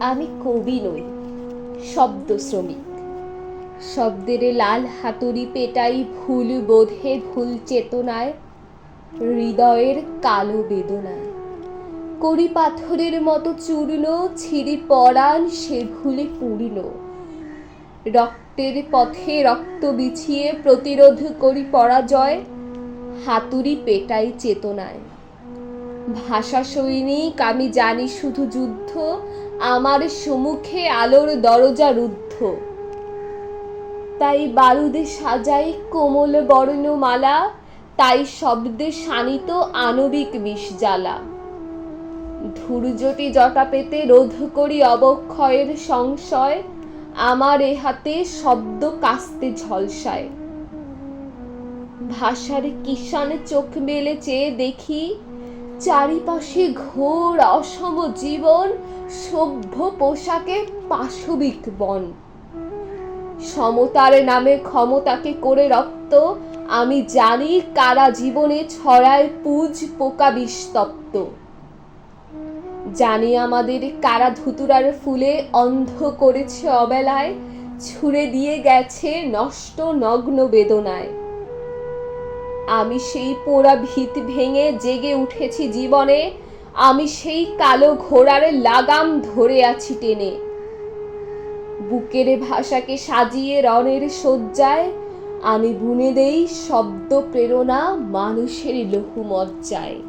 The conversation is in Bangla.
আমি কবি নই, শব্দ শ্রমিক। শব্দের লাল হাতুড়ি পেটাই ভুল বোধে, ভুল চেতনায়, হৃদয়ের কালো বেদনায়। করি পাথরের মতো চূর্ণ, ছিঁড়ি পরাণ সে ভুলে পূর্ণ। রক্তের পথে রক্ত বিছিয়ে প্রতিরোধ করি পরাজয়, হাতুড়ি পেটাই চেতনায়। ভাষা সৈনিক আমি, জানি শুধু যুদ্ধ, আমার সম্মুখে আলোর দরজা রুদ্ধ। তাই বারুদে সাজাই কোমল বর্ণমালা, তাই শব্দে শানিত আণবিক বিষজ্বালা। ধূর্যটি জটা পেতে রোধ করি অবক্ষয়ের সংশয়, আমার এ হাতে শব্দ কাস্তে ঝলসায়। ভাষার কিষান চোখ মেলে চেয়ে দেখি, চারিপাশে ঘোর অসম জীবন, সভ্য পোশাকে পাশবিক বন। সমতার নামে ক্ষমতাকে করে রক্ত, আমি জানি কারা জীবনে ছড়ায় পুজ পোকা বিস্তপ্ত। জানি আমাদের কারা ধুতুরার ফুলে অন্ধ করেছে অবেলায়, ছুঁড়ে দিয়ে গেছে নষ্ট নগ্ন বেদনায়। আমি সেই পোড়া ভিত ভেঙে জেগে উঠেছি জীবনে, আমি সেই কালো ঘোড়ার লাগাম ধরে আছি টেনে। বুকের ভাষাকে সাজিয়ে রণের শয্যায়, আমি বুনে দেই শব্দ প্রেরণা মানুষের লহু মজ্জায়।